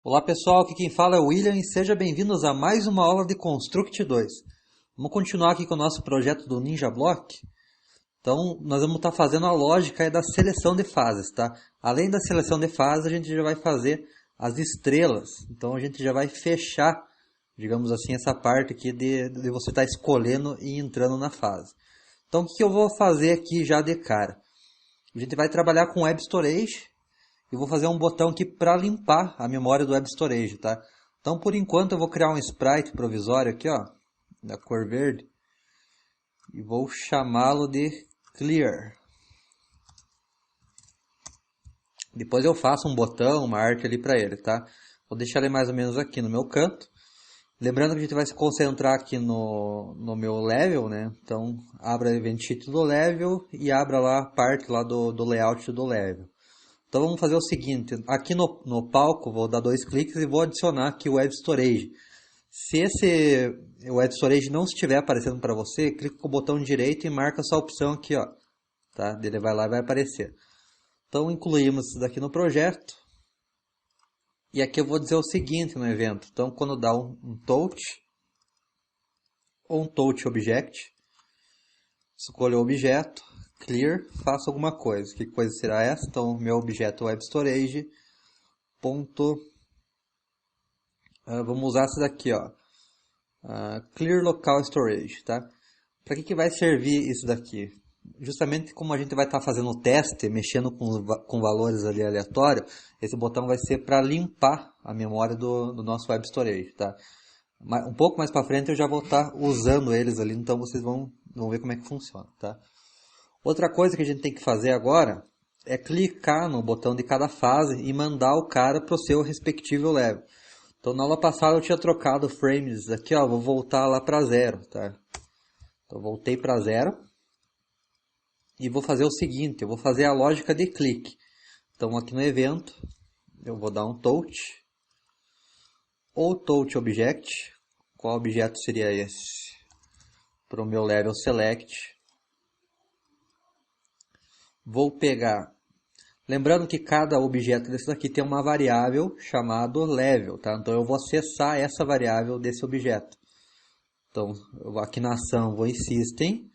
Olá pessoal, aqui quem fala é o William e sejam bem-vindos a mais uma aula de Construct 2. Vamos continuar aqui com o nosso projeto do Ninja Block. Então, nós vamos estar fazendo a lógica da seleção de fases, tá? Além da seleção de fases, a gente já vai fazer as estrelas. Então, a gente já vai fechar, digamos assim, essa parte aqui de você estar escolhendo e entrando na fase. Então, o que eu vou fazer aqui já de cara? A gente vai trabalhar com Web Storage. E vou fazer um botão aqui para limpar a memória do Web Storage, tá? Então, por enquanto, eu vou criar um sprite provisório aqui, ó, da cor verde. E vou chamá-lo de Clear. Depois eu faço um botão, uma arte ali para ele, tá? Vou deixar ele mais ou menos aqui no meu canto. Lembrando que a gente vai se concentrar aqui no meu level, né? Então, abra o event sheet do level e abra lá a parte lá do layout do level. Então vamos fazer o seguinte, aqui no palco vou dar dois cliques e vou adicionar aqui o Web Storage. Se esse Web Storage não estiver aparecendo para você, clica com o botão direito e marca essa opção aqui, ó, tá? Ele vai lá e vai aparecer. Então incluímos isso daqui no projeto. E aqui eu vou dizer o seguinte no evento. Então quando dá um touch, ou um touch object, escolha o objeto. Clear, faça alguma coisa. Que coisa será essa? Então, meu objeto Web Storage. Ponto, vamos usar essa daqui, ó. Clear Local Storage, tá? Para que vai servir isso daqui? Justamente como a gente vai estar fazendo o teste, mexendo com valores ali aleatórios, esse botão vai ser para limpar a memória do nosso Web Storage, tá? Um pouco mais para frente eu já vou estar usando eles ali, então vocês vão ver como é que funciona, tá? Outra coisa que a gente tem que fazer agora é clicar no botão de cada fase e mandar o cara para o seu respectivo level. Então na aula passada eu tinha trocado frames aqui, ó, vou voltar lá para 0, tá? Então voltei para 0 e vou fazer o seguinte, eu vou fazer a lógica de clique. Então aqui no evento eu vou dar um touch ou touch object. Qual objeto seria esse? Para o meu level select. Vou pegar, lembrando que cada objeto desse daqui tem uma variável chamada level, tá? Então eu vou acessar essa variável desse objeto. Então, eu vou aqui na ação, vou em System,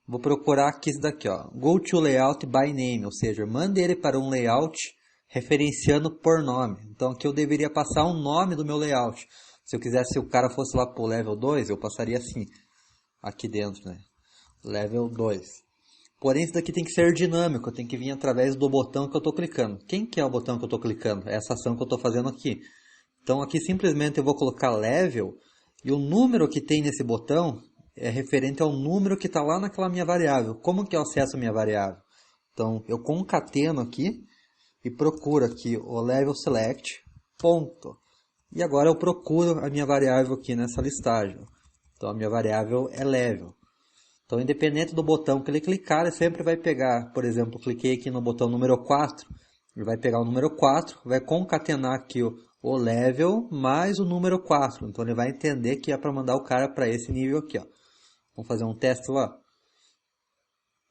vou procurar aqui isso daqui, ó, Go to Layout by Name, ou seja, mande ele para um layout referenciando por nome. Então aqui eu deveria passar o nome do meu layout. Se eu quisesse que o cara fosse lá para o level 2, eu passaria assim, aqui dentro, né? Level 2. Porém, isso daqui tem que ser dinâmico, tem que vir através do botão que eu estou clicando. Quem que é o botão que eu estou clicando? É essa ação que eu estou fazendo aqui. Então, aqui simplesmente eu vou colocar level e o número que tem nesse botão é referente ao número que está lá naquela minha variável. Como que eu acesso a minha variável? Então, eu concateno aqui e procuro aqui o level select, ponto. E agora eu procuro a minha variável aqui nessa listagem. Então, a minha variável é level. Então, independente do botão que ele clicar, ele sempre vai pegar, por exemplo, cliquei aqui no botão número 4, ele vai pegar o número 4, vai concatenar aqui o level mais o número 4. Então, ele vai entender que é para mandar o cara para esse nível aqui, ó. Vamos fazer um teste lá.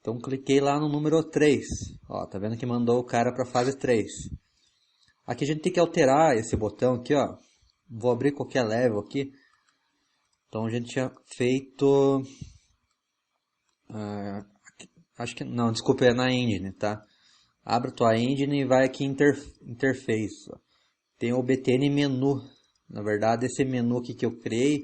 Então, cliquei lá no número 3. Ó, tá vendo que mandou o cara para a fase 3. Aqui a gente tem que alterar esse botão aqui, ó. Vou abrir qualquer level aqui. Então, a gente tinha feito... acho que não, desculpa, é na engine, tá? Abre a tua engine e vai aqui em interface. Ó. Tem o btn menu. Na verdade, esse menu aqui que eu criei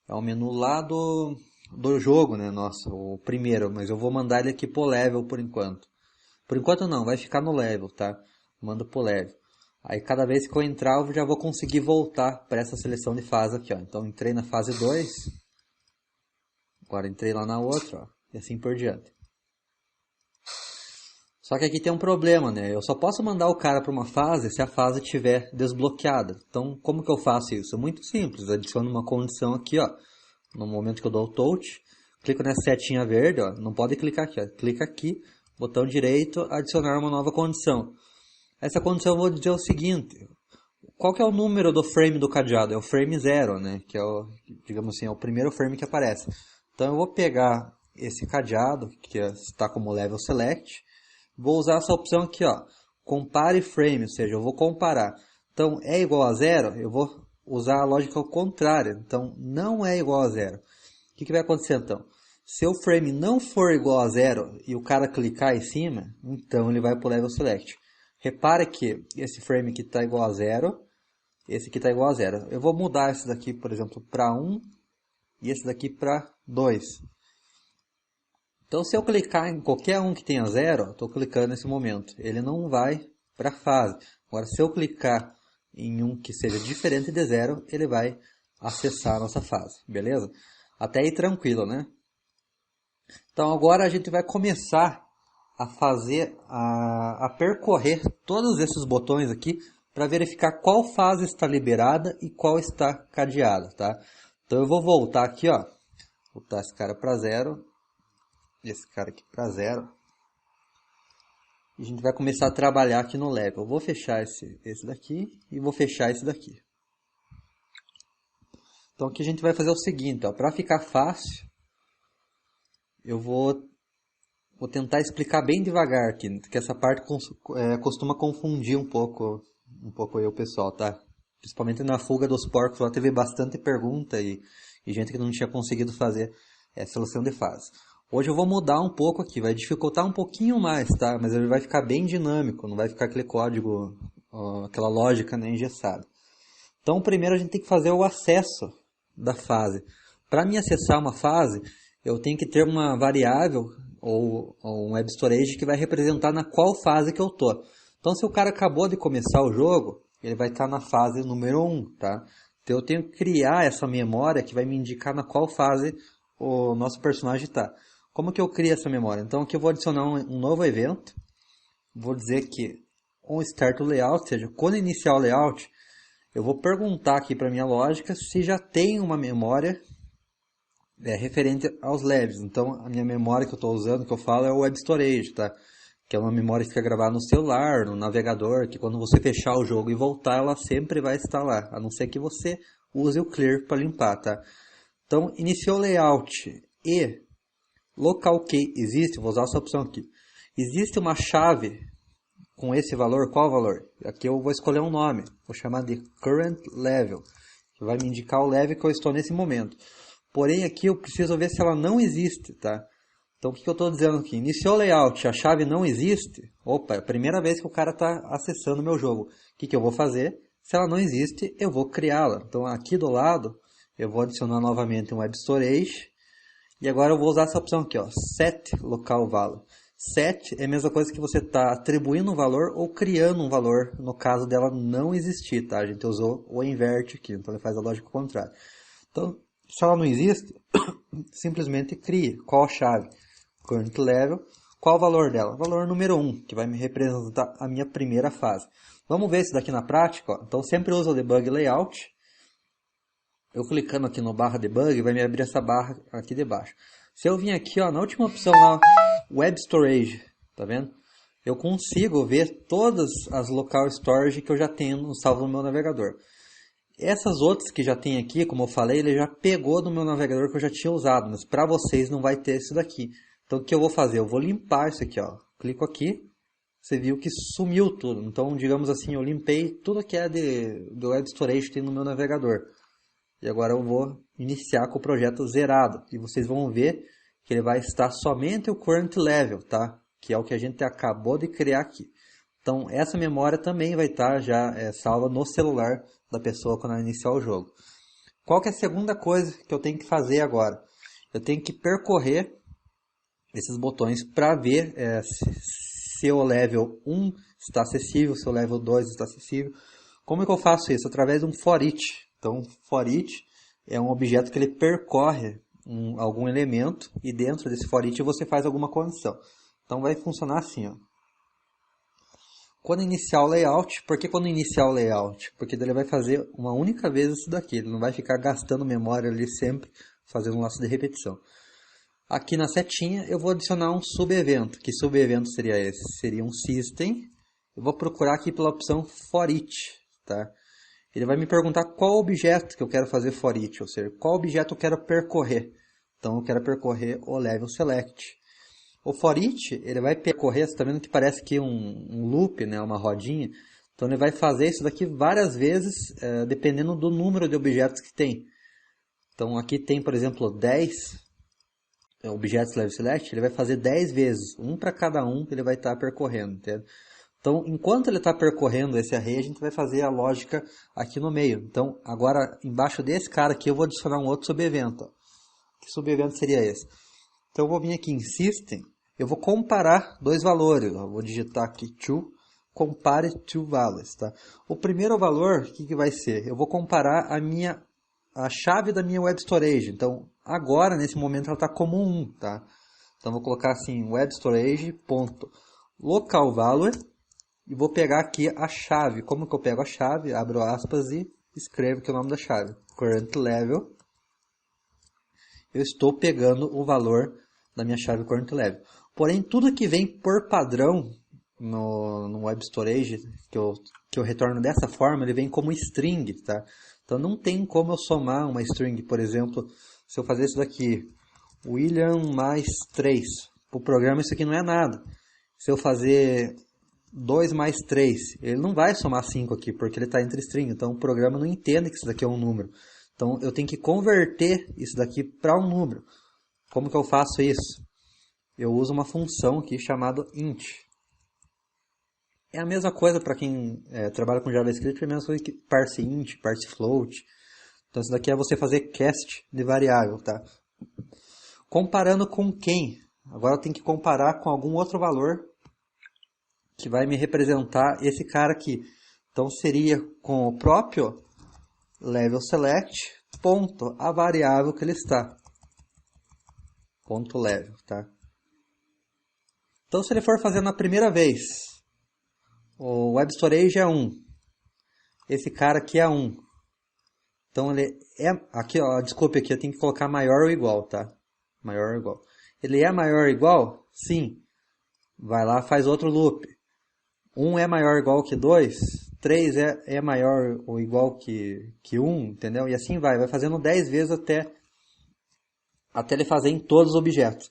é o menu lá do jogo, né? Nossa, o primeiro, mas eu vou mandar ele aqui pro level por enquanto. Por enquanto não, vai ficar no level, tá? Mando pro level. Aí cada vez que eu entrar, eu já vou conseguir voltar para essa seleção de fase aqui, ó. Então entrei na fase 2. Agora entrei lá na outra, ó. E assim por diante. Só que aqui tem um problema, né? Eu só posso mandar o cara para uma fase se a fase estiver desbloqueada. Então, como que eu faço isso? É muito simples. Adiciono uma condição aqui, ó. No momento que eu dou o touch, clico nessa setinha verde, ó. Não pode clicar aqui, ó. Clica aqui, botão direito, adicionar uma nova condição. Essa condição eu vou dizer o seguinte. Qual que é o número do frame do cadeado? É o frame 0, né? Que é o, digamos assim, é o primeiro frame que aparece. Então, eu vou pegar esse cadeado, que está como level select, vou usar essa opção aqui, ó, compare frame, ou seja, eu vou comparar. Então, é igual a zero, eu vou usar a lógica ao contrário. Então, não é igual a zero. O que vai acontecer então? Se o frame não for igual a zero e o cara clicar em cima, então ele vai para o level select. Repare que esse frame aqui está igual a zero, esse aqui está igual a zero. Eu vou mudar esse daqui, por exemplo, para 1 e esse daqui para 2. Então, se eu clicar em qualquer um que tenha zero, estou clicando nesse momento, ele não vai para a fase. Agora, se eu clicar em um que seja diferente de zero, ele vai acessar a nossa fase, beleza? Até aí tranquilo, né? Então, agora a gente vai começar a fazer, a percorrer todos esses botões aqui para verificar qual fase está liberada e qual está cadeada, tá? Então, eu vou voltar aqui, ó, voltar esse cara para zero. Esse cara aqui para zero. E a gente vai começar a trabalhar aqui no level. Eu vou fechar esse daqui e vou fechar esse daqui. Então aqui a gente vai fazer o seguinte, para ficar fácil, eu vou tentar explicar bem devagar aqui, que essa parte costuma confundir um pouco aí o pessoal, tá? Principalmente na fuga dos porcos, lá teve bastante pergunta e gente que não tinha conseguido fazer seleção de fase. Hoje eu vou mudar um pouco aqui, vai dificultar um pouquinho mais, tá? Mas ele vai ficar bem dinâmico, não vai ficar aquele código, aquela lógica, né, engessada. Então, primeiro a gente tem que fazer o acesso da fase. Para mim acessar uma fase, eu tenho que ter uma variável ou um web storage que vai representar na qual fase que eu tô. Então, se o cara acabou de começar o jogo, ele vai estar na fase número 1, tá? Então, eu tenho que criar essa memória que vai me indicar na qual fase o nosso personagem está. Como que eu crio essa memória? Então aqui eu vou adicionar um novo evento. Vou dizer que on start layout, ou seja, quando iniciar o layout, eu vou perguntar aqui para minha lógica se já tem uma memória referente aos levels. Então a minha memória que eu estou usando, que eu falo, é o web storage, tá? Que é uma memória que fica gravada no celular, no navegador, que quando você fechar o jogo e voltar, ela sempre vai estar lá, a não ser que você use o clear para limpar, tá? Então iniciou o layout e local key existe, vou usar essa opção aqui. Existe uma chave com esse valor, qual valor? Aqui eu vou escolher um nome, vou chamar de current level, que vai me indicar o level que eu estou nesse momento. Porém aqui eu preciso ver se ela não existe, tá? Então o que eu estou dizendo aqui? Iniciou o layout, a chave não existe, opa, é a primeira vez que o cara está acessando o meu jogo. O que eu vou fazer? Se ela não existe, eu vou criá-la. Então aqui do lado, eu vou adicionar novamente um web storage. E agora eu vou usar essa opção aqui, ó, set local value. Set é a mesma coisa que você está atribuindo um valor ou criando um valor, no caso dela não existir, tá? A gente usou o invert aqui, então ele faz a lógica contrária. Então, se ela não existe, simplesmente crie qual a chave, current level, qual o valor dela? Valor número 1, que vai me representar a minha primeira fase. Vamos ver isso daqui na prática, ó. Então sempre usa o debug layout. Eu clicando aqui no barra debug, vai me abrir essa barra aqui debaixo. Se eu vim aqui, ó, na última opção lá, web storage, tá vendo? Eu consigo ver todas as local storage que eu já tenho salvo no meu navegador. Essas outras que já tem aqui, como eu falei, ele já pegou do meu navegador que eu já tinha usado, mas para vocês não vai ter isso daqui. Então o que eu vou fazer? Eu vou limpar isso aqui, ó. Clico aqui, você viu que sumiu tudo. Então, digamos assim, eu limpei tudo que é do web storage que tem no meu navegador. E agora eu vou iniciar com o projeto zerado. E vocês vão ver que ele vai estar somente o current level, tá? Que é o que a gente acabou de criar aqui. Então essa memória também vai estar já salva no celular da pessoa quando ela iniciar o jogo. Qual que é a segunda coisa que eu tenho que fazer agora? Eu tenho que percorrer esses botões para ver se o level 1 está acessível, se o level 2 está acessível. Como é que eu faço isso? Através de um for each. Então, for each é um objeto que ele percorre algum elemento e dentro desse for each você faz alguma condição. Então, vai funcionar assim, ó. Quando iniciar o layout, por que quando iniciar o layout? Porque ele vai fazer uma única vez isso daqui, ele não vai ficar gastando memória ali sempre, fazendo um laço de repetição. Aqui na setinha eu vou adicionar um subevento. Que subevento seria esse? Seria um system. Eu vou procurar aqui pela opção for each, tá? Ele vai me perguntar qual objeto que eu quero fazer for each, ou seja, qual objeto eu quero percorrer. Então eu quero percorrer o level select. O for each, ele vai percorrer, você está vendo que parece que um loop, né, uma rodinha. Então ele vai fazer isso daqui várias vezes, dependendo do número de objetos que tem. Então aqui tem, por exemplo, 10 objetos Level Select, ele vai fazer 10 vezes, um para cada um que ele vai estar percorrendo, entende? Então, enquanto ele está percorrendo esse array, a gente vai fazer a lógica aqui no meio. Então, agora, embaixo desse cara aqui, eu vou adicionar um outro subevento. Que subevento seria esse? Então, eu vou vir aqui em System, eu vou comparar dois valores. Eu vou digitar aqui to, compare two values. Tá? O primeiro valor, o que vai ser? Eu vou comparar a chave da minha Web Storage. Então, agora, nesse momento, ela está como 1. Tá? Então, vou colocar assim, Web Storage.local value. E vou pegar aqui a chave. Como que eu pego a chave? Abro aspas e escrevo aqui o nome da chave. Current level. Eu estou pegando o valor da minha chave current level. Porém, tudo que vem por padrão no Web Storage, que eu retorno dessa forma, ele vem como string. Tá? Então não tem como eu somar uma string. Por exemplo, se eu fazer isso daqui, William mais 3. Para o programa isso aqui não é nada. Se eu fazer 2 mais 3, ele não vai somar 5 aqui, porque ele está entre string, então o programa não entende que isso daqui é um número. Então eu tenho que converter isso daqui para um número. Como que eu faço isso? Eu uso uma função aqui chamada int. É a mesma coisa para quem trabalha com JavaScript, é a mesma coisa que parse int, parse float. Então isso daqui é você fazer cast de variável. Tá? Comparando com quem? Agora eu tenho que comparar com algum outro valor que vai me representar esse cara aqui. Então seria com o próprio level select, ponto, a variável que ele está. Ponto level, tá? Então se ele for fazer na primeira vez, o web storage é 1. Esse cara aqui é 1. Então ele é, aqui ó, desculpe aqui, eu tenho que colocar maior ou igual, tá? Maior ou igual. Ele é maior ou igual? Sim. Vai lá, faz outro loop. 1 é maior ou igual que 2, 3 é maior ou igual que 1, entendeu? E assim vai fazendo 10 vezes até ele fazer em todos os objetos.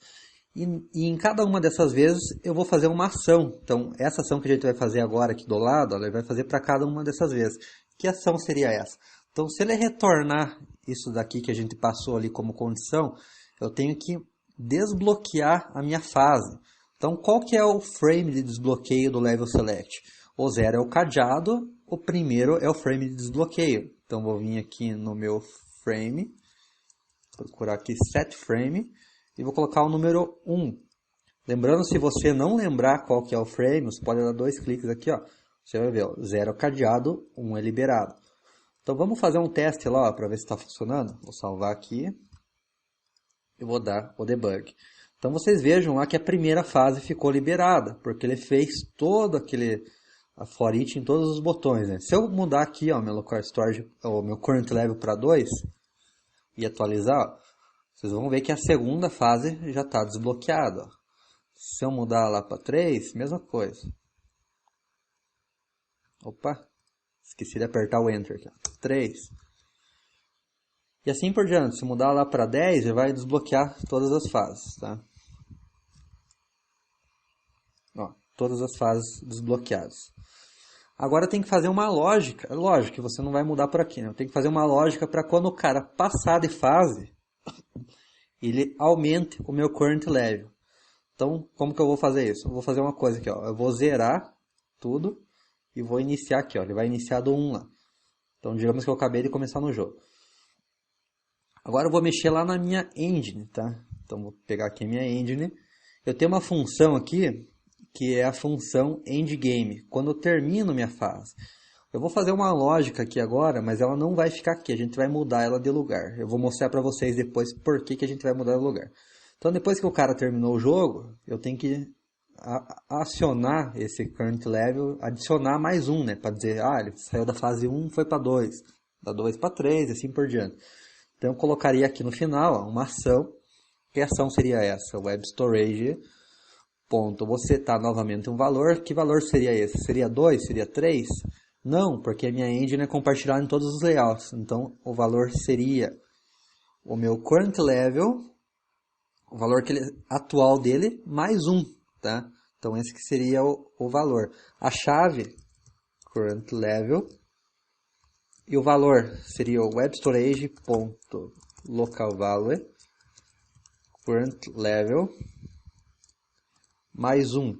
E em cada uma dessas vezes eu vou fazer uma ação. Então, essa ação que a gente vai fazer agora aqui do lado, ele vai fazer para cada uma dessas vezes. Que ação seria essa? Então, se ele retornar isso daqui que a gente passou ali como condição, eu tenho que desbloquear a minha fase. Então, qual que é o frame de desbloqueio do level select? O 0 é o cadeado, o primeiro é o frame de desbloqueio. Então, vou vir aqui no meu frame, procurar aqui set frame, e vou colocar o número 1. Lembrando, se você não lembrar qual que é o frame, você pode dar 2 cliques aqui, ó. Você vai ver, ó, 0 é o cadeado, 1 é liberado. Então, vamos fazer um teste lá para ver se está funcionando. Vou salvar aqui e vou dar o debug. Então vocês vejam lá que a primeira fase ficou liberada, porque ele fez todo a for each em todos os botões. Né? Se eu mudar aqui ó, meu local storage, o meu current level para 2 e atualizar, ó, vocês vão ver que a segunda fase já está desbloqueada. Ó. Se eu mudar lá para 3, mesma coisa. Opa, esqueci de apertar o Enter aqui. Ó. 3. E assim por diante, se mudar lá para 10, já vai desbloquear todas as fases. Tá? Ó, todas as fases desbloqueadas. Agora tem que fazer uma lógica. Lógico que você não vai mudar por aqui. Né? Tem que fazer uma lógica para quando o cara passar de fase, ele aumente o meu current level. Então, como que eu vou fazer isso? Eu vou fazer uma coisa aqui. Ó. Eu vou zerar tudo e vou iniciar aqui. Ó. Ele vai iniciar do 1 lá. Então, digamos que eu acabei de começar no jogo. Agora eu vou mexer lá na minha engine, tá? Então vou pegar aqui a minha engine. Eu tenho uma função aqui, que é a função endgame, quando eu termino minha fase. Eu vou fazer uma lógica aqui agora, mas ela não vai ficar aqui, a gente vai mudar ela de lugar. Eu vou mostrar para vocês depois por que a gente vai mudar de lugar. Então depois que o cara terminou o jogo, eu tenho que acionar esse current level, adicionar mais um, né? Para dizer, ele saiu da fase 1, foi para 2, da 2 para 3 e assim por diante. Então eu colocaria aqui no final ó, uma ação. Que ação seria essa? Web Storage. Ponto. Vou setar novamente um valor. Que valor seria esse? Seria 2? Seria 3? Não, porque a minha engine é compartilhada em todos os layouts. Então o valor seria o meu current level, o valor atual dele, mais 1. Tá? Então esse que seria o valor. A chave current level. E o valor seria o webstorage.localValue current level mais 1.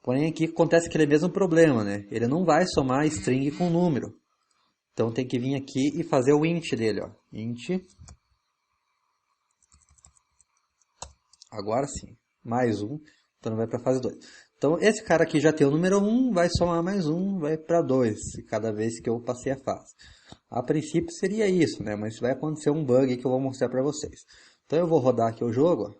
Porém aqui acontece aquele mesmo problema, né? Ele não vai somar string com número. Então tem que vir aqui e fazer o int dele, ó. Int. Agora sim, mais 1. Então vai para a fase 2. Então esse cara aqui já tem o número 1, vai somar mais 1, vai para 2, cada vez que eu passei a fase. A princípio seria isso, né? Mas vai acontecer um bug que eu vou mostrar para vocês. Então eu vou rodar aqui o jogo, ó.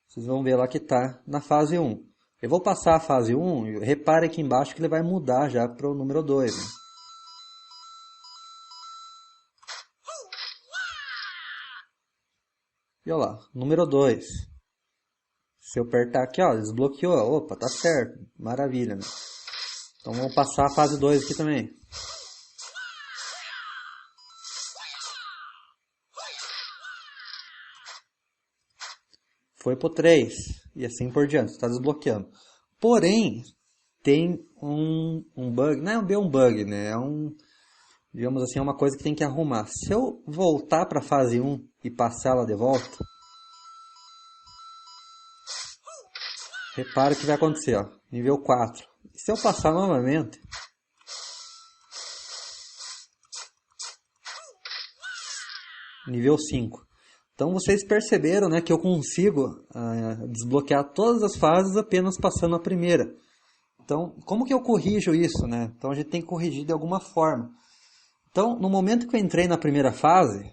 Vocês vão ver lá que está na fase 1. Eu vou passar a fase 1, e repare aqui embaixo que ele vai mudar já para o número 2. Né? E olha lá, número 2. Se eu apertar aqui, ó, desbloqueou. Opa, tá certo. Maravilha, né? Então vamos passar a fase 2 aqui também. Foi pro 3. E assim por diante. Está desbloqueando. Porém, tem um bug. Não é bem um bug, né? É digamos assim, é uma coisa que tem que arrumar. Se eu voltar para a fase 1 e passar ela de volta, repara o que vai acontecer, ó, nível 4. Se eu passar novamente, nível 5. Então vocês perceberam, né, que eu consigo desbloquear todas as fases apenas passando a primeira. Então, como que eu corrijo isso, né? Então a gente tem que corrigir de alguma forma. Então, no momento que eu entrei na primeira fase,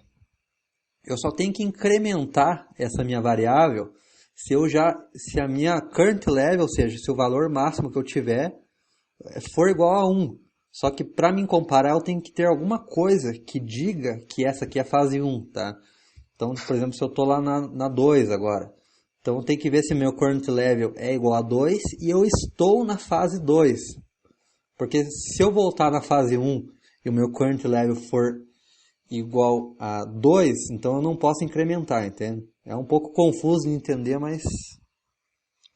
eu só tenho que incrementar essa minha variável se a minha current level, ou seja, se o valor máximo que eu tiver for igual a 1. Só que para me comparar eu tenho que ter alguma coisa que diga que essa aqui é a fase 1, tá? Então, por exemplo, se eu estou lá na 2 agora, então eu tenho que ver se meu current level é igual a 2 e eu estou na fase 2. Porque se eu voltar na fase 1 e o meu current level for igual a 2, então eu não posso incrementar, entende? É um pouco confuso de entender, mas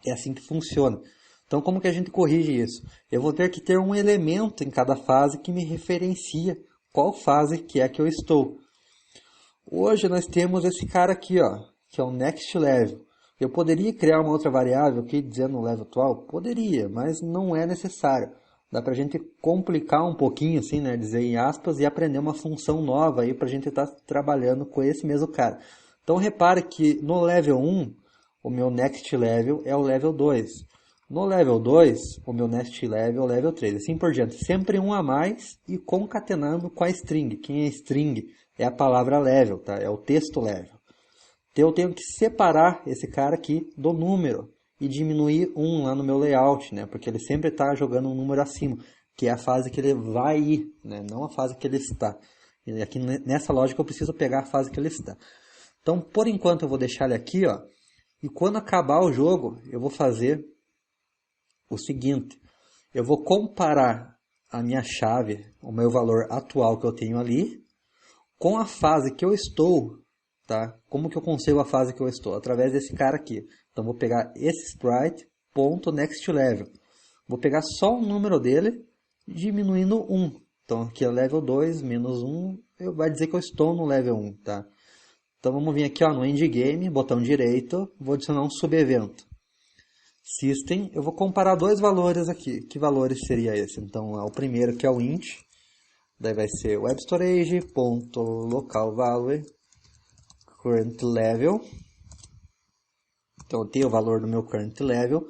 é assim que funciona. Então, como que a gente corrige isso? Eu vou ter que ter um elemento em cada fase que me referencia qual fase que é que eu estou. Hoje nós temos esse cara aqui, ó, que é o next level. Eu poderia criar uma outra variável aqui dizendo o level atual? Poderia, mas não é necessário. Dá para a gente complicar um pouquinho, assim, né, dizer em aspas, e aprender uma função nova aí para a gente estar trabalhando com esse mesmo cara. Então repare que no level 1, o meu next level é o level 2. No level 2, o meu next level é o level 3. Assim por diante, sempre um a mais e concatenando com a string. Quem é string? É a palavra level, tá? É o texto level. Então eu tenho que separar esse cara aqui do número e diminuir 1 lá no meu layout, né? Porque ele sempre está jogando um número acima, que é a fase que ele vai ir, né? Não a fase que ele está. E aqui nessa lógica eu preciso pegar a fase que ele está. Então, por enquanto eu vou deixar ele aqui, ó. E quando acabar o jogo, eu vou fazer o seguinte. Eu vou comparar a minha chave, o meu valor atual que eu tenho ali, com a fase que eu estou, tá? Como que eu consigo a fase que eu estou? Através desse cara aqui. Então, vou pegar esse sprite, ponto next level. Vou pegar só o número dele, diminuindo 1. Então, aqui é level 2, menos 1, vai dizer que eu estou no level 1, tá? Então, vamos vir aqui, ó, no endgame, botão direito, vou adicionar um subevento. System, eu vou comparar dois valores aqui. Que valores seria esse? Então, o primeiro que é o int, daí vai ser webstorage.localValue current level. Então eu tenho o valor do meu current level.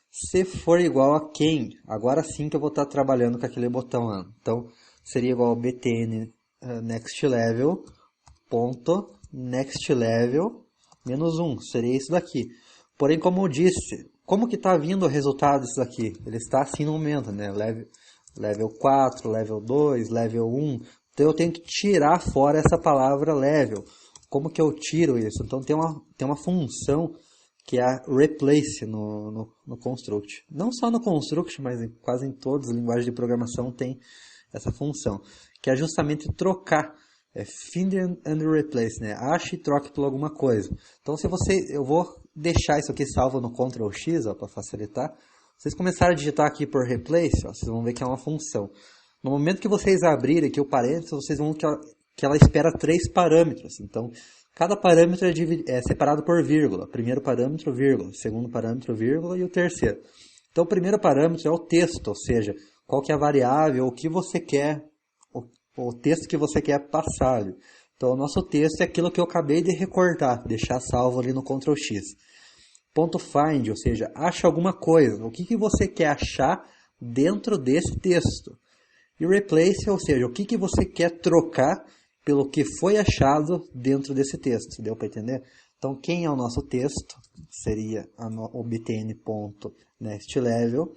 Se for igual a quem? Agora sim que eu vou estar trabalhando com aquele botão lá. Então seria igual a btn next level ponto next level menos 1. Seria isso daqui. Porém, como eu disse, como que está vindo o resultado disso aqui? Ele está assim no momento, né? Level 4, level 2, level 1. Então eu tenho que tirar fora essa palavra level. Como que eu tiro isso? Então tem uma função que é a replace no construct. Não só no construct, mas quase em todas as linguagens de programação tem essa função, que é justamente trocar. Find and replace, né? Ache e troque por alguma coisa. Então eu vou deixar isso aqui salvo no Ctrl X, para facilitar. Vocês começarem a digitar aqui por replace, ó, vocês vão ver que é uma função. No momento que vocês abrirem aqui o parênteses, vocês vão que ela espera 3 parâmetros. Então, cada parâmetro é separado por vírgula. Primeiro parâmetro, vírgula. Segundo parâmetro, vírgula. E o terceiro. Então, o primeiro parâmetro é o texto, ou seja, qual que é a variável, o que você quer, o texto que você quer passar. Então, o nosso texto é aquilo que eu acabei de recortar, deixar salvo ali no Ctrl X. Ponto find, ou seja, acha alguma coisa. O que você quer achar dentro desse texto. E replace, ou seja, o que você quer trocar pelo que foi achado dentro desse texto. Deu para entender? Então, quem é o nosso texto? Seria o btn.nextLevel.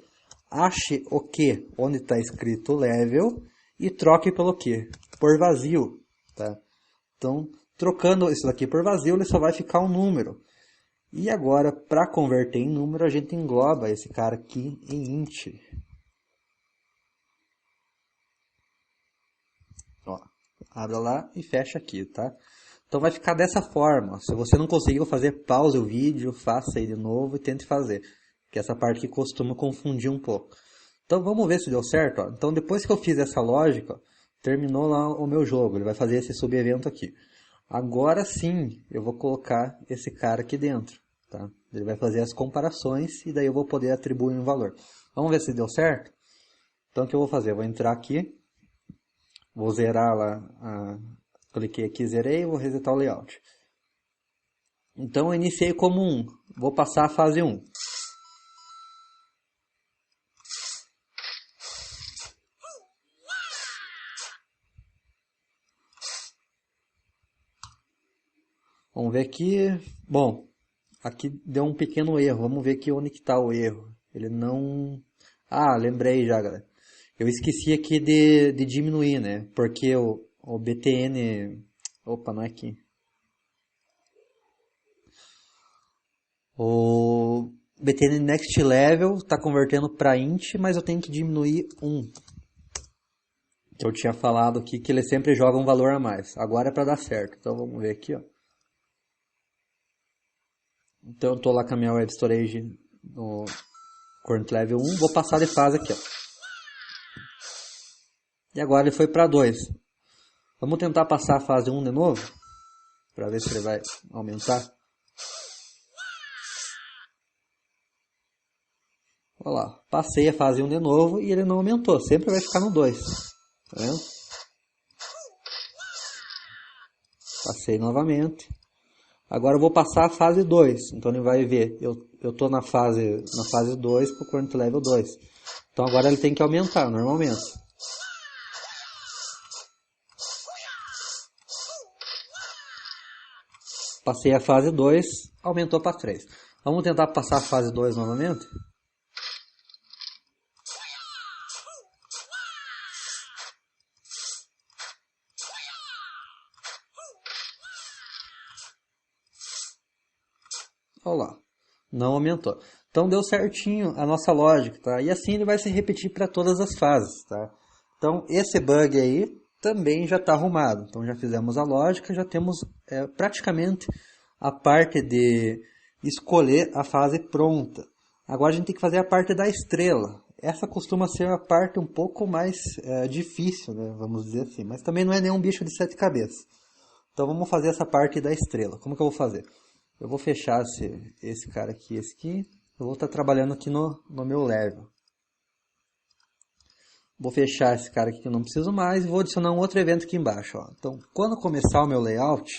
Ache o que, onde está escrito level, e troque pelo que? Por vazio. Tá? Então, trocando isso daqui por vazio, ele só vai ficar um número. E agora, para converter em número, a gente engloba esse cara aqui em int. Ó, abre lá e fecha aqui, tá? Então vai ficar dessa forma. Se você não conseguiu fazer, pause o vídeo, faça aí de novo e tente fazer. Que essa parte que costuma confundir um pouco. Então vamos ver se deu certo. Ó. Então depois que eu fiz essa lógica, terminou lá o meu jogo. Ele vai fazer esse subevento aqui. Agora sim, eu vou colocar esse cara aqui dentro. Tá? Ele vai fazer as comparações e daí eu vou poder atribuir um valor. Vamos ver se deu certo? Então o que eu vou fazer? Eu vou entrar aqui. Vou zerar lá, cliquei aqui, zerei, vou resetar o layout. Então eu iniciei como 1, vou passar a fase 1. Vamos ver aqui, bom, aqui deu um pequeno erro, vamos ver aqui onde que está o erro. Ele não... Ah, lembrei já, galera. Eu esqueci aqui de diminuir, né? Porque o btn... Opa, não é aqui. O btn next level está convertendo para int, mas eu tenho que diminuir 1. Que eu tinha falado aqui que ele sempre joga um valor a mais. Agora é para dar certo. Então vamos ver aqui, ó. Então eu estou lá com a minha web storage no current level 1. Vou passar de fase aqui, ó. E agora ele foi para 2. Vamos tentar passar a fase 1 de novo. Para ver se ele vai aumentar. Olha lá. Passei a fase 1 de novo e ele não aumentou. Sempre vai ficar no 2. Tá vendo? Passei novamente. Agora eu vou passar a fase 2. Então ele vai ver. Eu estou na fase 2 para o current level 2. Então agora ele tem que aumentar normalmente. Passei a fase 2, aumentou para 3. Vamos tentar passar a fase 2 novamente? Olha lá, não aumentou. Então deu certinho a nossa lógica, tá? E assim ele vai se repetir para todas as fases, tá? Então esse bug aí também já está arrumado. Então já fizemos a lógica, já temos praticamente a parte de escolher a fase pronta. Agora a gente tem que fazer a parte da estrela. Essa costuma ser a parte um pouco mais difícil, né? Vamos dizer assim. Mas também não é nenhum bicho de 7 cabeças. Então vamos fazer essa parte da estrela. Como que eu vou fazer? Eu vou fechar esse cara aqui, esse aqui. Eu vou estar trabalhando aqui no meu level. Vou fechar esse cara aqui que eu não preciso mais e vou adicionar um outro evento aqui embaixo. Ó. Então, quando começar o meu layout,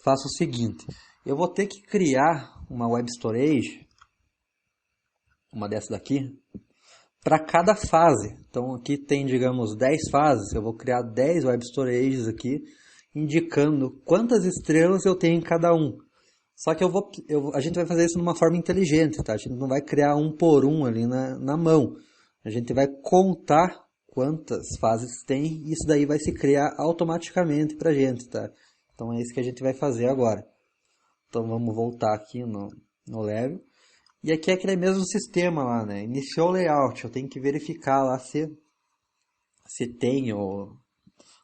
faço o seguinte. Eu vou ter que criar uma web storage, uma dessa daqui, para cada fase. Então, aqui tem, digamos, 10 fases. Eu vou criar 10 web storages aqui, indicando quantas estrelas eu tenho em cada um. Só que a gente vai fazer isso de uma forma inteligente, tá? A gente não vai criar um por um ali na mão. A gente vai contar quantas fases tem e isso daí vai se criar automaticamente para a gente, tá? Então é isso que a gente vai fazer agora. Então vamos voltar aqui no level. E aqui é aquele mesmo sistema lá, né? Iniciou o layout, eu tenho que verificar lá se tem o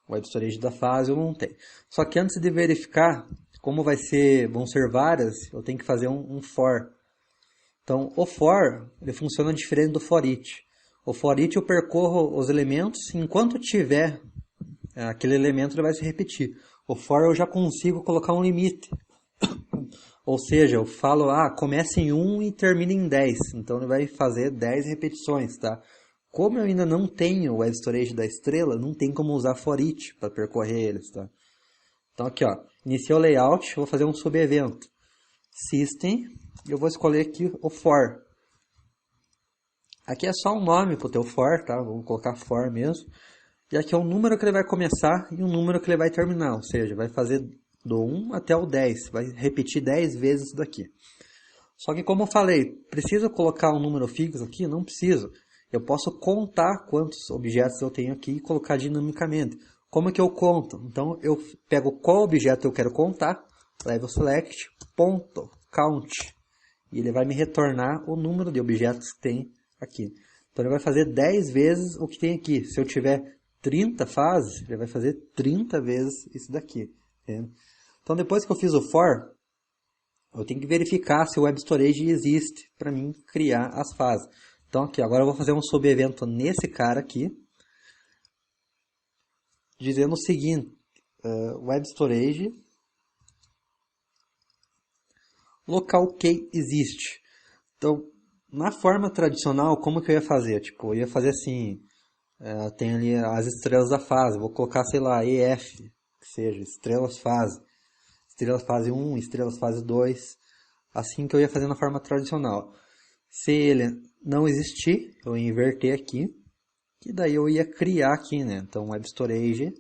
web storage da fase ou não tem. Só que antes de verificar, como vão ser várias, eu tenho que fazer um for. Então o for, ele funciona diferente do for each. O for each eu percorro os elementos, enquanto tiver aquele elemento ele vai se repetir. O for eu já consigo colocar um limite. Ou seja, eu falo, começa em 1 e termina em 10. Então ele vai fazer 10 repetições, tá? Como eu ainda não tenho o web storage da estrela, não tem como usar for each para percorrer eles, tá? Então aqui, ó, iniciei o layout, vou fazer um subevento. System, eu vou escolher aqui o for. Aqui é só um nome para o teu for, tá? Vamos colocar for mesmo. E aqui é o número que ele vai começar e o número que ele vai terminar. Ou seja, vai fazer do 1 até o 10. Vai repetir 10 vezes isso daqui. Só que como eu falei, preciso colocar um número fixo aqui? Não preciso. Eu posso contar quantos objetos eu tenho aqui e colocar dinamicamente. Como é que eu conto? Então eu pego qual objeto eu quero contar, level select, ponto, count. E ele vai me retornar o número de objetos que tem aqui. Então ele vai fazer 10 vezes o que tem aqui. Se eu tiver 30 fases, ele vai fazer 30 vezes isso daqui. Entende? Então depois que eu fiz o for, eu tenho que verificar se o web storage existe para mim criar as fases. Então aqui, agora eu vou fazer um subevento nesse cara aqui, dizendo o seguinte, web storage local que existe. Então, na forma tradicional, como que eu ia fazer? Tipo, eu ia fazer assim, tem ali as estrelas da fase, vou colocar, sei lá, EF, que seja, estrelas fase 1, estrelas fase 2, assim que eu ia fazer na forma tradicional. Se ele não existir, eu ia inverter aqui, e daí eu ia criar aqui, né? Então, web storage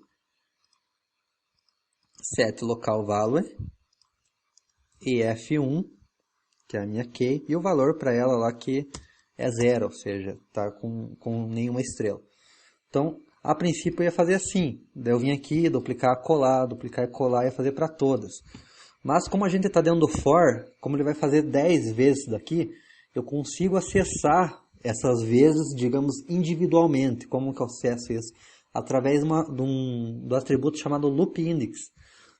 set local value ef1, que é a minha key, e o valor para ela lá que é 0, ou seja, tá com nenhuma estrela. Então, a princípio eu ia fazer assim, daí eu vim aqui, duplicar e colar, ia fazer para todas. Mas como a gente está dentro do for, como ele vai fazer 10 vezes daqui, eu consigo acessar essas vezes, digamos, individualmente. Como que eu acesso isso? Através do atributo chamado loop index.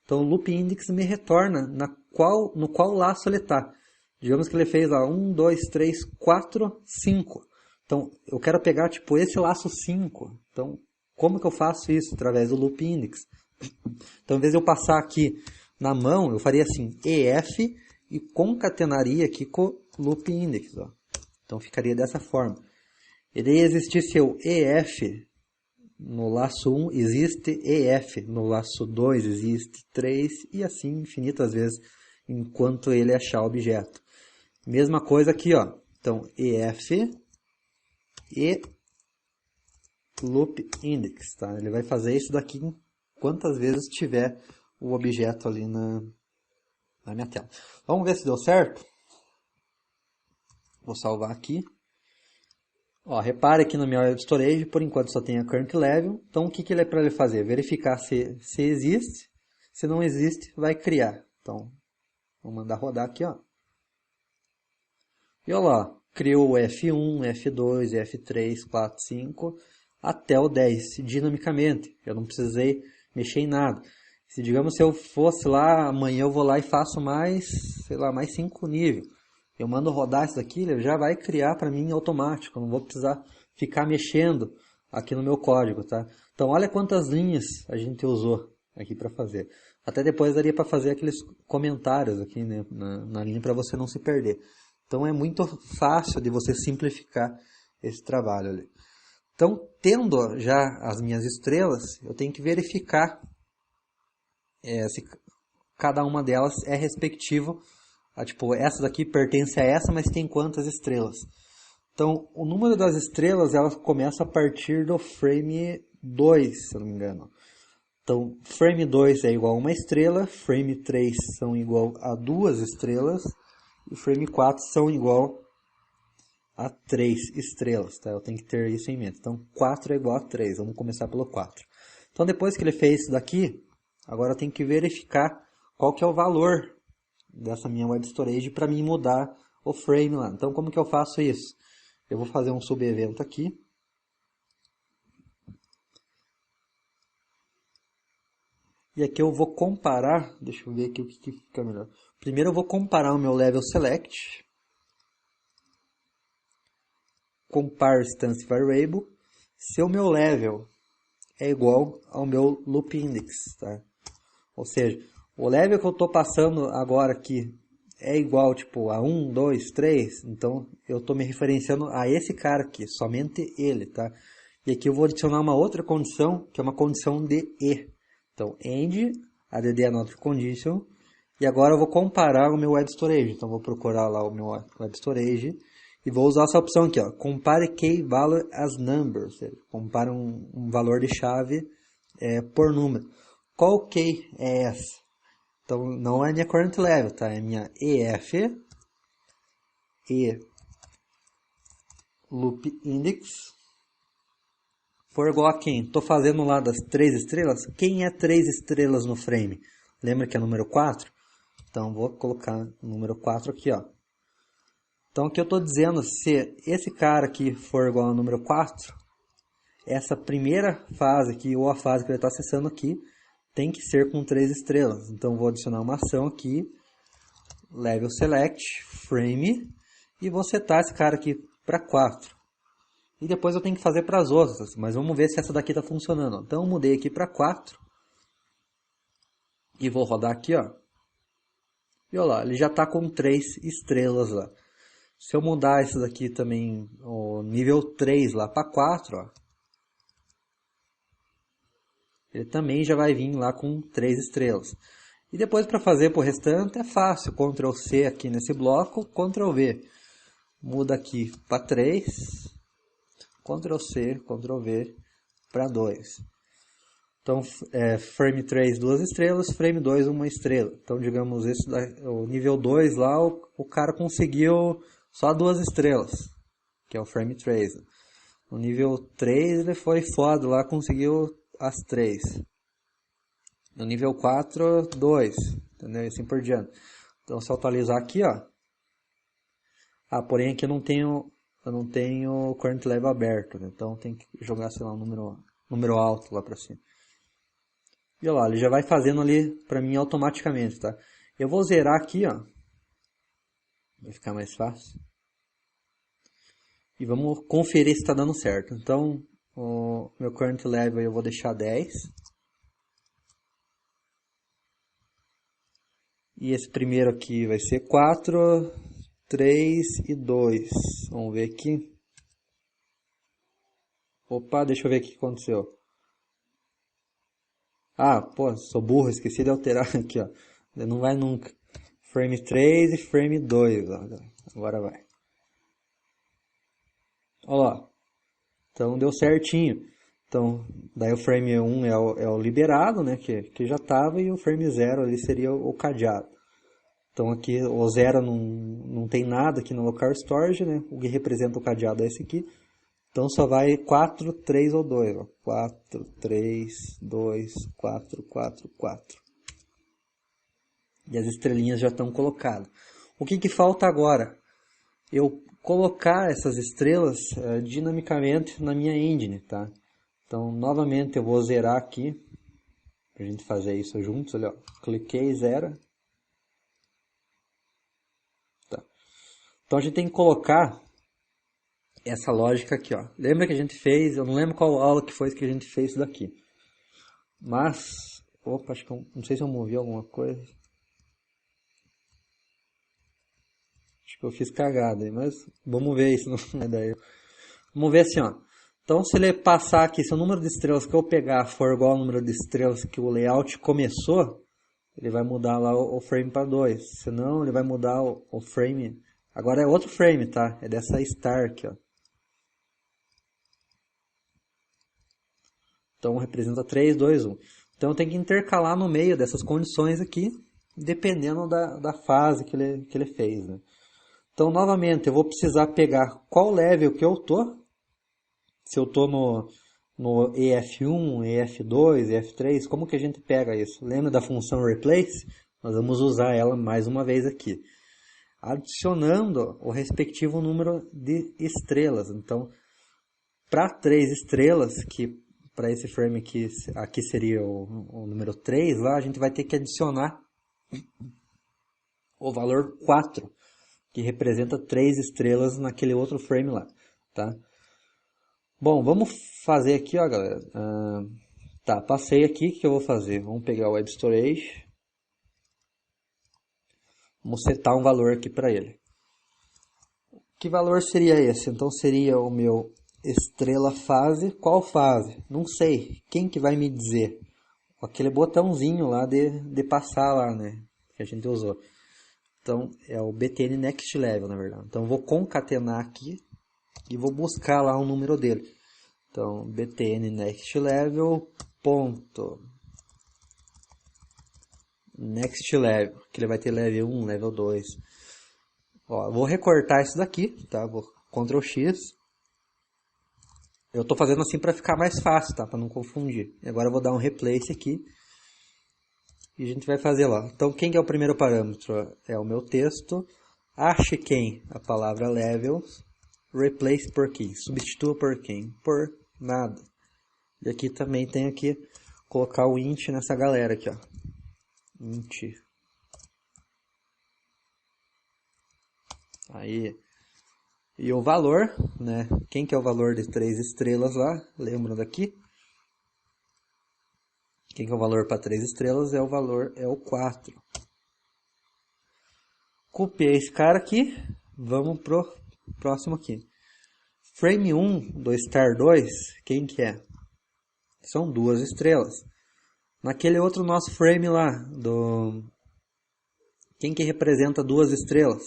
Então, o loop index me retorna no qual laço ele está. Digamos que ele fez 1, 2, 3, 4, 5. Então, eu quero pegar tipo esse laço 5. Então, como que eu faço isso? Através do loop index. Então, em vez de eu passar aqui na mão, eu faria assim, EF e concatenaria aqui com o loop index. Ó. Então, ficaria dessa forma. E daí existisse o EF no laço 1, existe EF no laço 2, existe 3 e assim infinitas vezes, enquanto ele achar o objeto. Mesma coisa aqui, ó. Então, EF e loop index, tá? Ele vai fazer isso daqui quantas vezes tiver o objeto ali na minha tela. Vamos ver se deu certo. Vou salvar aqui. Ó, repare aqui no meu web storage, por enquanto só tem a current level. Então o que ele é para ele fazer? Verificar se existe. Se não existe, vai criar. Então, vou mandar rodar aqui, ó. E olha lá, criou o F1, F2, F3, 4, 5, até o 10, dinamicamente. Eu não precisei mexer em nada. Se, digamos, se eu fosse lá, amanhã eu vou lá e faço mais, sei lá, mais 5 níveis. Eu mando rodar isso daqui, ele já vai criar para mim automático. Eu não vou precisar ficar mexendo aqui no meu código, tá? Então, olha quantas linhas a gente usou aqui para fazer. Até depois daria para fazer aqueles comentários aqui, né, na linha para você não se perder. Então, é muito fácil de você simplificar esse trabalho ali. Então, tendo já as minhas estrelas, eu tenho que verificar se cada uma delas é respectivo. Tipo, essa daqui pertence a essa, mas tem quantas estrelas? Então, o número das estrelas, ela começa a partir do frame 2, se eu não me engano. Então, frame 2 é igual a uma estrela, frame 3 são igual a 2 estrelas, e frame 4 são igual a 3 estrelas, tá? Eu tenho que ter isso em mente. Então, 4 é igual a 3, vamos começar pelo 4. Então, depois que ele fez isso daqui, agora eu tenho que verificar qual que é o valor dessa minha web storage para mim mudar o frame lá. Então, como que eu faço isso? Eu vou fazer um subevento aqui. E aqui eu vou comparar, deixa eu ver aqui o que fica melhor. Primeiro eu vou comparar o meu level select compare instance variable se o meu level é igual ao meu loop index, tá? Ou seja, o level que eu estou passando agora aqui é igual tipo a 1, 2, 3, então eu estou me referenciando a esse cara aqui, somente ele, tá? E aqui eu vou adicionar uma outra condição, que é uma condição de e. Então, end, add another condition, e agora eu vou comparar o meu web storage. Então, vou procurar lá o meu web storage e vou usar essa opção aqui, ó, compare key value as number, ou seja, compara um valor de chave por número. Qual key é essa? Então, não é minha current level, tá? É minha EF, e loop index, for igual a quem? Estou fazendo lá das 3 estrelas. Quem é 3 estrelas no frame? Lembra que é número 4? Então, vou colocar o número 4 aqui, ó. Então, aqui eu estou dizendo, se esse cara aqui for igual ao número 4, essa primeira fase aqui, ou a fase que ele está acessando aqui, tem que ser com 3 estrelas. Então, vou adicionar uma ação aqui, level select, frame, e vou setar esse cara aqui para 4. E depois eu tenho que fazer para as outras, mas vamos ver se essa daqui está funcionando. Então, eu mudei aqui para 4. E vou rodar aqui, ó. E olha lá, ele já está com 3 estrelas lá. Se eu mudar isso daqui também, o nível 3 lá para 4, ó, ele também já vai vir lá com 3 estrelas. E depois para fazer para o restante é fácil. Ctrl C aqui nesse bloco, Ctrl V. Muda aqui para 3. Ctrl C, Ctrl V para 2. Então, frame 3, 2 estrelas, frame 2, 1 estrela. Então, digamos, o nível 2 lá, o cara conseguiu só 2 estrelas, que é o frame 3. No nível 3, ele foi foda lá, conseguiu as 3. No nível 4, 2, entendeu? E assim por diante. Então, se eu atualizar aqui, ó. Porém aqui eu não tenho current level aberto, né? Então tem que jogar, sei lá, um número alto lá para cima. E olha lá, ele já vai fazendo ali para mim automaticamente, tá? Eu vou zerar aqui, ó. Vai ficar mais fácil. E vamos conferir se está dando certo. Então, o meu current level eu vou deixar 10. E esse primeiro aqui vai ser 4, 3 e 2. Vamos ver aqui. Opa, deixa eu ver o que aconteceu. Pô, sou burro, esqueci de alterar aqui, ó. Não vai nunca. Frame 3 e frame 2, ó. Agora vai. Olha lá. Então deu certinho. Então, daí o frame 1 é o liberado, né, que já estava, e o frame 0 ali seria o cadeado. Então aqui o 0 não tem nada aqui no local storage, né? O que representa o cadeado é esse aqui. Então só vai 4, 3 ou 2. Ó. 4, 3, 2, 4, 4, 4. E as estrelinhas já estão colocadas. O que falta agora? Eu colocar essas estrelas dinamicamente na minha engine, tá? Então novamente eu vou zerar aqui. Para a gente fazer isso juntos. Olha, ó. Cliquei, zera. Tá. Então a gente tem que colocar essa lógica aqui, ó. Lembra que a gente fez, eu não lembro qual aula que foi que a gente fez isso daqui. Mas, opa, acho que não sei se eu movi alguma coisa. Acho que eu fiz cagada aí, mas vamos ver isso não é daí. Vamos ver assim, ó. Então, se ele passar aqui, se o número de estrelas que eu pegar for igual ao número de estrelas que o layout começou, ele vai mudar lá o frame para 2. Senão, ele vai mudar o frame. Agora é outro frame, tá? É dessa star aqui, ó. Então, representa 3, 2, 1. Então, tem que intercalar no meio dessas condições aqui, dependendo da fase que ele fez, né? Então, novamente, eu vou precisar pegar qual level que eu tô. Se eu tô no EF1, EF2, EF3, como que a gente pega isso? Lembra da função replace? Nós vamos usar ela mais uma vez aqui. Adicionando o respectivo número de estrelas. Então, para 3 estrelas, que para esse frame aqui seria o número 3, lá a gente vai ter que adicionar o valor 4, que representa 3 estrelas naquele outro frame lá, tá? Bom, vamos fazer aqui, ó, galera. Tá, passei aqui, o que eu vou fazer? Vamos pegar o Web Storage. Vamos setar um valor aqui para ele. Que valor seria esse? Então seria o meu estrela fase. Qual fase? Não sei. Quem que vai me dizer? Aquele botãozinho lá de passar lá, né? Que a gente usou. Então é o BTN Next Level, na verdade. Então eu vou concatenar aqui e vou buscar lá o número dele. Então BTN Next Level ponto Next Level, que ele vai ter level 1, level 2. Ó, vou recortar isso daqui, tá? Vou Ctrl X. Eu tô fazendo assim para ficar mais fácil, tá? Para não confundir. E agora eu vou dar um replace aqui. E a gente vai fazer lá. Então quem que é o primeiro parâmetro? É o meu texto. Ache quem? A palavra level. Replace por quem? Substitua por quem? Por nada. E aqui também tenho que colocar o int nessa galera aqui, ó. Int. Aí. E o valor, né? Quem que é o valor de 3 estrelas lá? Lembram daqui? Quem que é o valor para 3 estrelas? É o 4. Copiei esse cara aqui. Vamos pro próximo aqui. Frame 1 do Star 2, quem que é? São 2 estrelas. Naquele outro nosso frame lá, quem que representa 2 estrelas?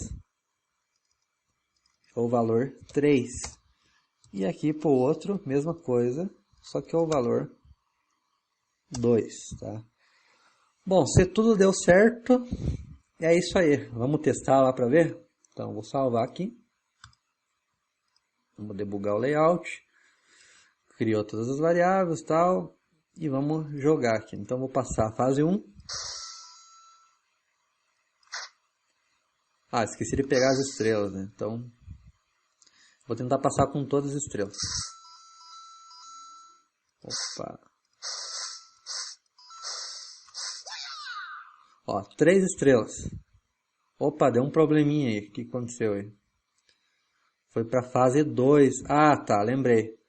O valor 3. E aqui para o outro, mesma coisa, só que é o valor 2, tá? Bom, se tudo deu certo, é isso aí. Vamos testar lá para ver? Então, vou salvar aqui. Vamos debugar o layout. Criou todas as variáveis e tal. E vamos jogar aqui. Então, vou passar a fase 1. Ah, esqueci de pegar as estrelas, né? Então, vou tentar passar com todas as estrelas. Opa. Ó, 3 estrelas. Opa, deu um probleminha aí. O que aconteceu aí? Foi para fase 2. Ah, tá, lembrei.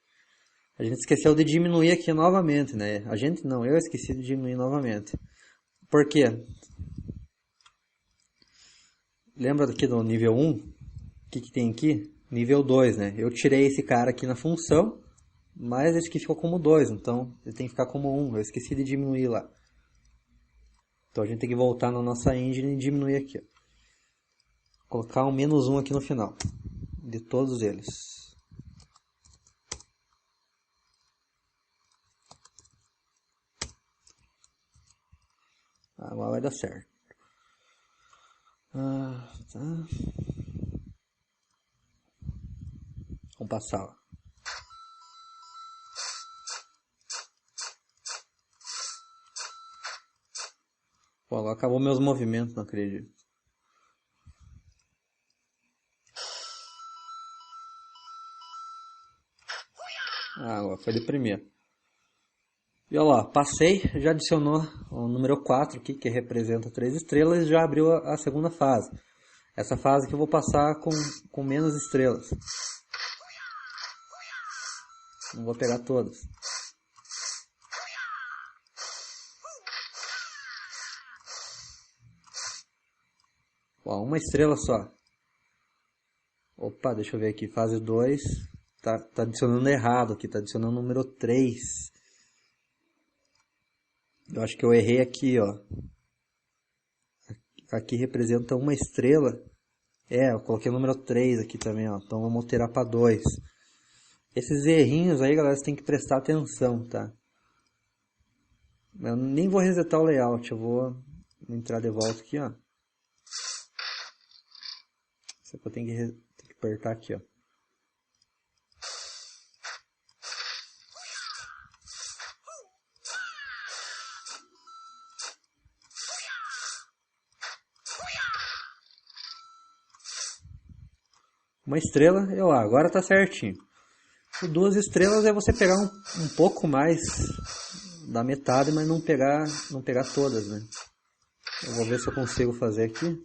A gente esqueceu de diminuir aqui novamente, né? A gente não, eu esqueci de diminuir novamente. Por quê? Lembra aqui do nível 1? O que tem aqui? Nível 2, né? Eu tirei esse cara aqui na função, mas esse aqui ficou como 2, então ele tem que ficar como 1. Eu esqueci de diminuir lá. Então a gente tem que voltar na nossa engine e diminuir aqui. Ó. Colocar um -1 aqui no final. De todos eles. Agora vai dar certo. Tá. Vamos passar. Ó. Pô, agora acabou meus movimentos, não acredito. Ah, agora foi de primeiro. E olha lá, passei, já adicionou o número 4 aqui, que representa 3 estrelas, e já abriu a segunda fase. Essa fase que eu vou passar com menos estrelas. Não vou pegar todas. Ó, uma estrela só. Opa, deixa eu ver aqui, fase 2. Tá adicionando errado aqui, tá adicionando o número 3. Eu acho que eu errei aqui, ó. Aqui representa uma estrela. É, eu coloquei o número 3 aqui também, ó. Então vamos alterar para 2. Esses errinhos aí, galera, você tem que prestar atenção, tá? Eu nem vou resetar o layout, eu vou entrar de volta aqui, ó. Isso aqui eu tenho que apertar aqui, ó. Uma estrela, agora tá certinho. O 2 estrelas é você pegar um pouco mais da metade, mas não pegar todas, né? Eu vou ver se eu consigo fazer aqui.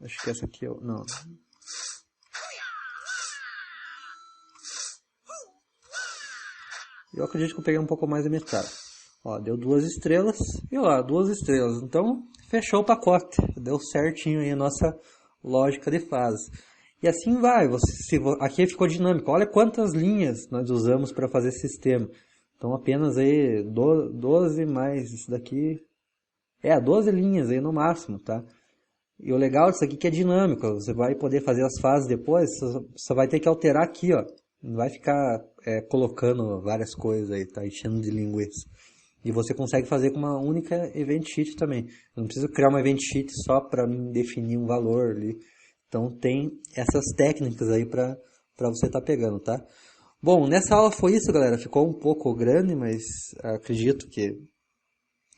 Acho que essa aqui, não. Eu acredito que eu peguei um pouco mais da metade. Ó, deu 2 estrelas e ó, 2 estrelas. Então, fechou o pacote. Deu certinho aí a nossa lógica de fase. E assim vai. Aqui ficou dinâmico. Olha quantas linhas nós usamos para fazer esse sistema. Então, apenas aí 12 mais isso daqui. 12 linhas aí no máximo, tá? E o legal disso aqui é que é dinâmico. Você vai poder fazer as fases depois. Só vai ter que alterar aqui, ó. Não vai ficar colocando várias coisas aí, tá? Enchendo de linguiça. E você consegue fazer com uma única event sheet também. Eu não preciso criar uma event sheet só para definir um valor ali. Então tem essas técnicas aí para você estar pegando, tá? Bom, nessa aula foi isso, galera. Ficou um pouco grande, mas acredito que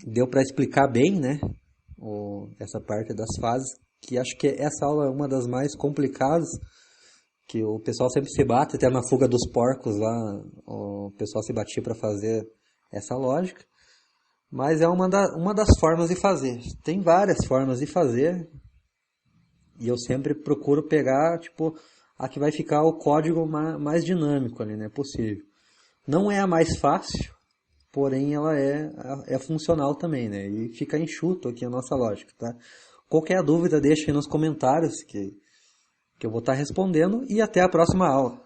deu para explicar bem, né? Essa parte das fases. Que acho que essa aula é uma das mais complicadas. Que o pessoal sempre se bate, até na fuga dos porcos lá, o pessoal se batia para fazer essa lógica. Mas é uma das formas de fazer. Tem várias formas de fazer. E eu sempre procuro pegar, tipo, a que vai ficar o código mais dinâmico ali, né? Possível. Não é a mais fácil, porém ela é funcional também, né? E fica enxuto aqui a nossa lógica, tá? Qualquer dúvida deixa aí nos comentários que eu vou estar respondendo. E até a próxima aula.